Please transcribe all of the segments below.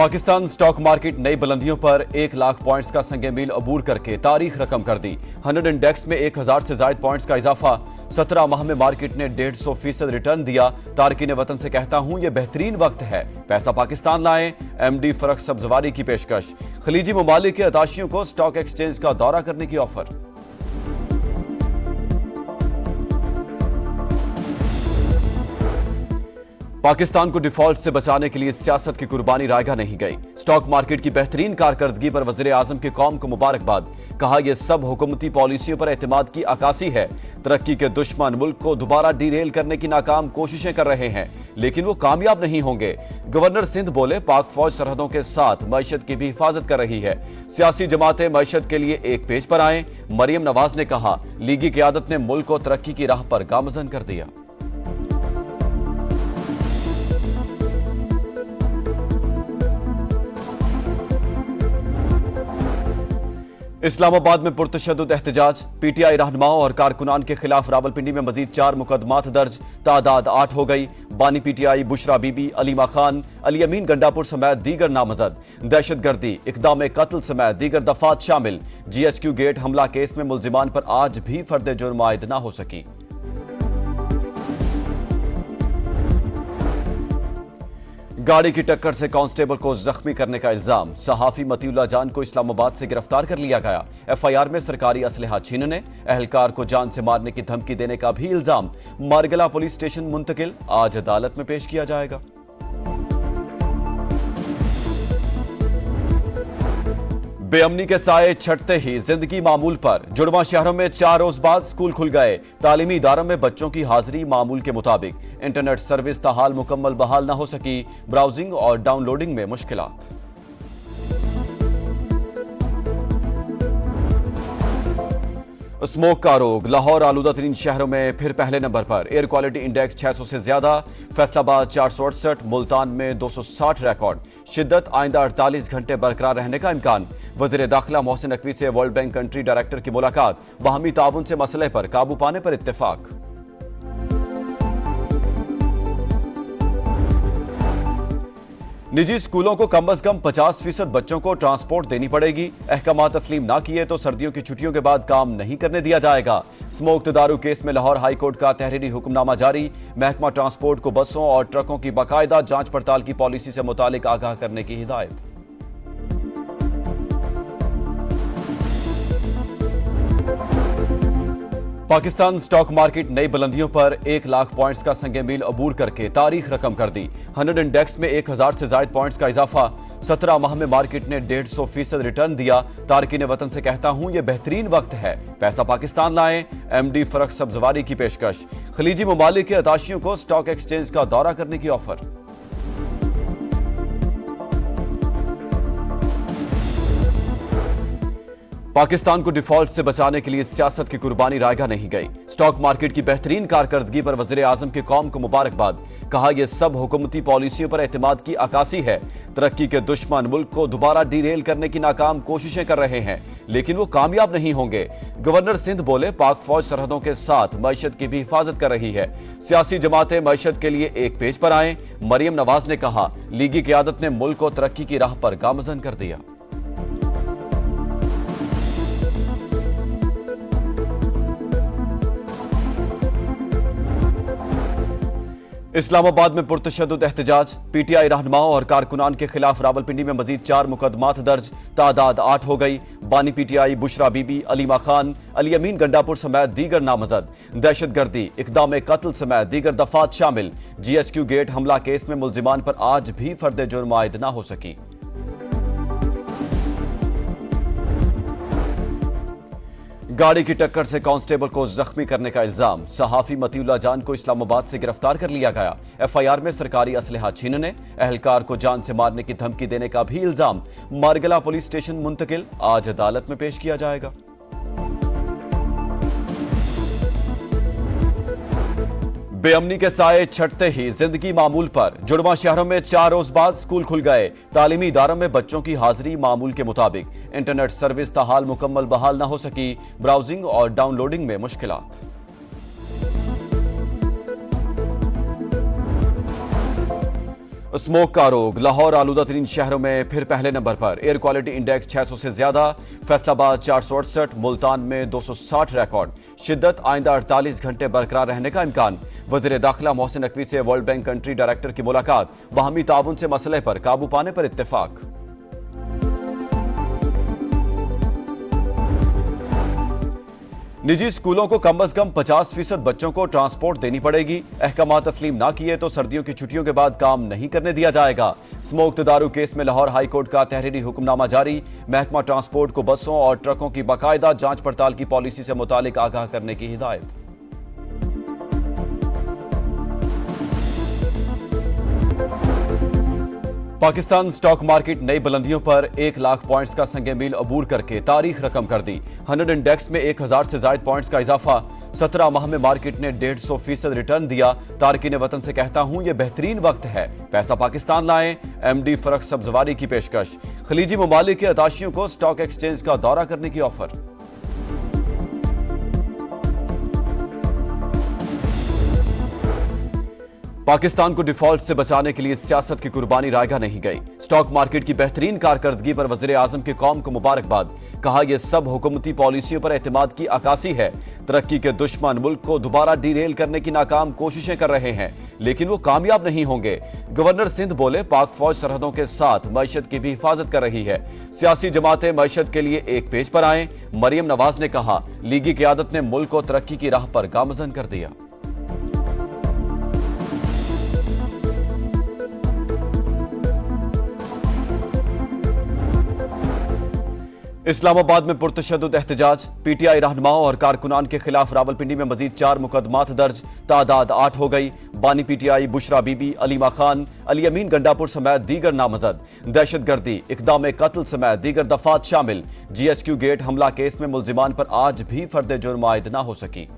Pakistan stock market नई बुलंदियों पर 1 lakh points का संगे मील अबूर करके तारीख रकम कर दी। 100 इंडेक्स में 1000 से ज्यादा पॉइंट्स का इजाफा। 17 माह में मार्केट ने 150% रिटर्न दिया। तारकीन वतन से कहता हूं ये बेहतरीन वक्त है, पैसा पाकिस्तान लाएं। एमडी फरख सब्जवारी की पेशकश। खलीजी ममालिक के अताशियों को स्टॉक एक्सचेंज का दौरा करने की ऑफर। पाकिस्तान को डिफॉल्ट से बचाने के लिए सियासत की कुर्बानी रायगा नहीं गई। स्टॉक मार्केट की बेहतरीन कारकर्दगी पर वज़ीर आज़म की कौम को मुबारकबाद। कहा यह सब हुकूमती पॉलिसियों पर एतमाद की अक्कासी है। तरक्की के दुश्मन मुल्क को दोबारा डीरेल करने की नाकाम कोशिशें कर रहे हैं, लेकिन वो कामयाब नहीं होंगे। गवर्नर सिंध बोले पाक फौज सरहदों के साथ मईशत की भी हिफाजत कर रही है। सियासी जमातें मईशत के लिए एक पेज पर आए। मरियम नवाज ने कहा लीगी क़यादत ने मुल्क को तरक्की की राह पर गामजन कर दिया। इस्लामाबाद में पुरतशद्दुद एहतजाज। पीटीआई रहनुमाओं और कारकुनान के खिलाफ रावलपिंडी में मजीद 4 मुकदमात दर्ज, तादाद 8 हो गई। बानी पीटीआई बुशरा बीबी, अलीमा खान, अली अमीन गंडापुर समेत दीगर नामजद। दहशतगर्दी, इकदाम कत्ल समेत दीगर दफात शामिल। GHQ गेट हमला केस में मुल्जिमान पर आज भी फर्द जुर्म आयद न हो सकी। गाड़ी की टक्कर से कांस्टेबल को जख्मी करने का इल्जाम। सहाफी मतीउल्लाह जान को इस्लामाबाद से गिरफ्तार कर लिया गया। FIR में सरकारी असलहा छीनने, एहलकार को जान से मारने की धमकी देने का भी इल्जाम। मारगला पुलिस स्टेशन मुंतकिल, आज अदालत में पेश किया जाएगा। बेअमनी के साए छटते ही जिंदगी मामूल पर। जुड़वा शहरों में 4 रोज बाद स्कूल खुल गए। तालीमी इदारों में बच्चों की हाजिरी मामूल के मुताबिक। इंटरनेट सर्विस ताहाल मुकम्मल बहाल न हो सकी। ब्राउजिंग और डाउनलोडिंग में मुश्किलात। स्मोक का रोग। लाहौर आलूदा तरीन शहरों में फिर पहले नंबर पर। एयर क्वालिटी इंडेक्स 600 से ज्यादा। फैसलाबाद 468, मुल्तान में 260 रिकॉर्ड। शिद्दत आइंदा 48 घंटे बरकरार रहने का इम्कान। वज़ीर दाखिला मोहसिन नकवी से वर्ल्ड बैंक कंट्री डायरेक्टर की मुलाकात। बाहमी ताउन से मसले पर काबू पाने पर इत्तेफाक। निजी स्कूलों को कम से कम 50% बच्चों को ट्रांसपोर्ट देनी पड़ेगी। अहकाम तस्लीम ना किए तो सर्दियों की छुट्टियों के बाद काम नहीं करने दिया जाएगा। स्मोक तदारू केस में लाहौर हाई कोर्ट का तहरीरी हुक्मनामा जारी। महकमा ट्रांसपोर्ट को बसों और ट्रकों की बाकायदा जांच पड़ताल की पॉलिसी से मुतालिक आगाह करने की हिदायत। पाकिस्तान स्टॉक मार्केट नई बुलंदियों पर 1 लाख पॉइंट्स का संगे मील अबूर करके तारीख रकम कर दी। 100 इंडेक्स में 1000 से ज्यादा पॉइंट्स का इजाफा। 17 माह में मार्केट ने 150% रिटर्न दिया। तारकीन वतन से कहता हूं ये बेहतरीन वक्त है, पैसा पाकिस्तान लाएं। MD फरख सब्जवारी की पेशकश। खलीजी ममालिक के अताशियों को स्टॉक एक्सचेंज का दौरा करने की ऑफर। पाकिस्तान को डिफॉल्ट से बचाने के लिए सियासत की कुर्बानी रायगा नहीं गई। स्टॉक मार्केट की बेहतरीन कारकर्दगी पर वज़ीर आज़म की कौम को मुबारकबाद। कहा यह सब हुकूमती पॉलिसियों पर एतमाद की अक्कासी है। तरक्की के दुश्मन मुल्क को दोबारा डीरेल करने की नाकाम कोशिशें कर रहे हैं, लेकिन वो कामयाब नहीं होंगे। गवर्नर सिंध बोले पाक फौज सरहदों के साथ मईशत की भी हिफाजत कर रही है। सियासी जमातें मईशत के लिए एक पेज पर आए। मरियम नवाज ने कहा लीगी क़यादत ने मुल्क को तरक्की की राह पर गामजन कर दिया। इस्लामाबाद में पुरतशद्दुद एहतजाज। पीटीआई रहनुमाओं और कारकुनान के खिलाफ रावलपिंडी में मजीद 4 मुकदमात दर्ज, तादाद 8 हो गई। बानी पीटीआई बुशरा बीबी, अलीमा खान, अली अमीन गंडापुर समेत दीगर नामजद। दहशतगर्दी, इकदाम कत्ल समेत दीगर दफात शामिल। GHQ गेट हमला केस में मुल्जिमान पर आज भी फर्द जुर्म आयद न हो सकी। गाड़ी की टक्कर से कांस्टेबल को जख्मी करने का इल्जाम। सहाफी मतीउल्लाह जान को इस्लामाबाद से गिरफ्तार कर लिया गया। FIR में सरकारी असलहा छीनने, एहलकार को जान से मारने की धमकी देने का भी इल्जाम। मारगला पुलिस स्टेशन मुंतकिल, आज अदालत में पेश किया जाएगा। बेअमनी के साए छटते ही जिंदगी मामूल पर। जुड़वा शहरों में 4 रोज बाद स्कूल खुल गए। तालीमी इदारों में बच्चों की हाजिरी मामूल के मुताबिक। इंटरनेट सर्विस ताहाल मुकम्मल बहाल न हो सकी। ब्राउजिंग और डाउनलोडिंग में मुश्किलात। स्मोक का रोग लाहौर आलूदा तरीन शहरों में फिर पहले नंबर पर। एयर क्वालिटी इंडेक्स 600 से ज्यादा। फैसलाबाद 468, मुल्तान में 260 रिकॉर्ड। शिद्दत आइंदा 48 घंटे बरकरार रहने का इम्कान। वजीर दाखिला मोहसिन नकवी से वर्ल्ड बैंक कंट्री डायरेक्टर की मुलाकात। बाहमी ताउन से मसले पर काबू पाने पर इत्तेफाक। निजी स्कूलों को कम अज कम 50% बच्चों को ट्रांसपोर्ट देनी पड़ेगी। अहकाम तस्लीम ना किए तो सर्दियों की छुट्टियों के बाद काम नहीं करने दिया जाएगा। स्मोक तदारू केस में लाहौर हाई कोर्ट का तहरीरी हुक्मनामा जारी। महकमा ट्रांसपोर्ट को बसों और ट्रकों की बाकायदा जांच पड़ताल की पॉलिसी से मुतालिक आगाह करने की हिदायत। पाकिस्तान स्टॉक मार्केट नई बुलंदियों पर 1 लाख पॉइंट्स का संगे मील अबूर करके तारीख रकम कर दी। 100 इंडेक्स में 1000 से ज्यादा पॉइंट्स का इजाफा। 17 माह में मार्केट ने 150% रिटर्न दिया। तारकीन वतन से कहता हूं ये बेहतरीन वक्त है, पैसा पाकिस्तान लाएं। एमडी फरख सब्जवारी की पेशकश। खलीजी ममालिक के अताशियों को स्टॉक एक्सचेंज का दौरा करने की ऑफर। पाकिस्तान को डिफॉल्ट से बचाने के लिए सियासत की कुर्बानी रायगा नहीं गई। स्टॉक मार्केट की बेहतरीन कारकर्दगी पर वजीर आजम की कौम को मुबारकबाद। कहा यह सब हुकूमती पॉलिसियों पर एतमाद की अक्कासी है। तरक्की के दुश्मन मुल्क को दोबारा डीरेल करने की नाकाम कोशिशें कर रहे हैं, लेकिन वो कामयाब नहीं होंगे। गवर्नर सिंध बोले, पाक फौज सरहदों के साथ मईशत की भी हिफाजत कर रही है। सियासी जमातें मईशत के लिए एक पेज पर आए। मरियम नवाज ने कहा, लीगी क़यादत ने मुल्क को तरक्की की राह पर गामजन कर दिया। इस्लामाबाद में पुरतशद्दुद एहतजाज। पीटीआई रहनुमाओं और कारकुनान के खिलाफ रावलपिंडी में मजीद 4 मुकदमात दर्ज। तादाद 8 हो गई। बानी पीटीआई बुशरा बीबी, अलीमा खान, अली अमीन गंडापुर समेत दीगर नामजद। दहशतगर्दी, इक़दाम कत्ल समेत दीगर दफात शामिल। GHQ गेट हमला केस में मुल्जिमान पर आज भी फर्द जुर्म आयद न हो सकी।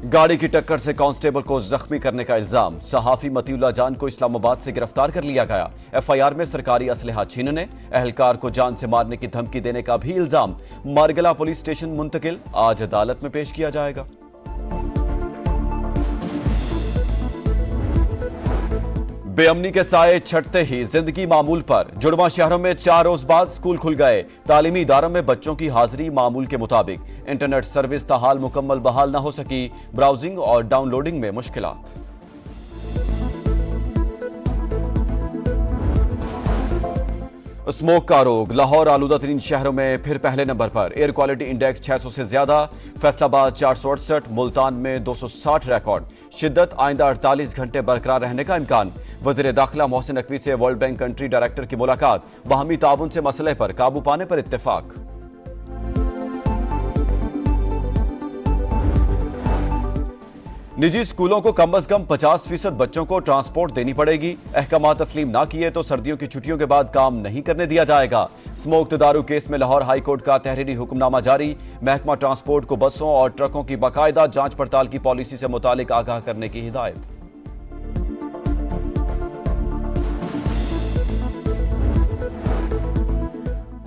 गाड़ी की टक्कर से कांस्टेबल को जख्मी करने का इल्जाम। सहाफी मतीउल्लाह जान को इस्लामाबाद से गिरफ्तार कर लिया गया। FIR में सरकारी असलहा छीनने, एहलकार को जान से मारने की धमकी देने का भी इल्जाम। मारगला पुलिस स्टेशन मुंतकिल, आज अदालत में पेश किया जाएगा। बेअमनी के साए छटते ही जिंदगी मामूल पर। जुड़वा शहरों में 4 रोज बाद स्कूल खुल गए। तालीमी इदारों में बच्चों की हाजिरी मामूल के मुताबिक। इंटरनेट सर्विस ताहाल मुकम्मल बहाल न हो सकी। ब्राउजिंग और डाउनलोडिंग में मुश्किलात। स्मोक का रोग लाहौर आलूदा तरीन शहरों में फिर पहले नंबर पर। एयर क्वालिटी इंडेक्स 600 से ज्यादा। फैसलाबाद 468, मुल्तान में 260 रिकॉर्ड। शिद्दत आइंदा 48 घंटे बरकरार रहने का इम्कान। वजीर दाखिला मोहसिन नकवी से वर्ल्ड बैंक कंट्री डायरेक्टर की मुलाकात। बाहमी ताउन से मसले पर काबू पाने पर इत्तेफाक। निजी स्कूलों को कम अज कम 50% बच्चों को ट्रांसपोर्ट देनी पड़ेगी। अहकाम तस्लीम ना किए तो सर्दियों की छुट्टियों के बाद काम नहीं करने दिया जाएगा। स्मोक तदारू केस में लाहौर हाई कोर्ट का तहरीरी हुक्मनामा जारी। महकमा ट्रांसपोर्ट को बसों और ट्रकों की बाकायदा जांच पड़ताल की पॉलिसी से मुतालिक आगाह करने की हिदायत।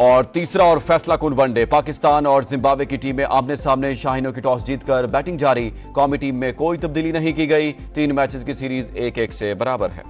और तीसरा और फैसला कुन वनडे। पाकिस्तान और जिम्बाब्वे की टीमें आमने सामने। शाहीनों की टॉस जीतकर बैटिंग जारी। कौमी टीम में कोई तब्दीली नहीं की गई। 3 मैचेस की सीरीज 1-1 से बराबर है।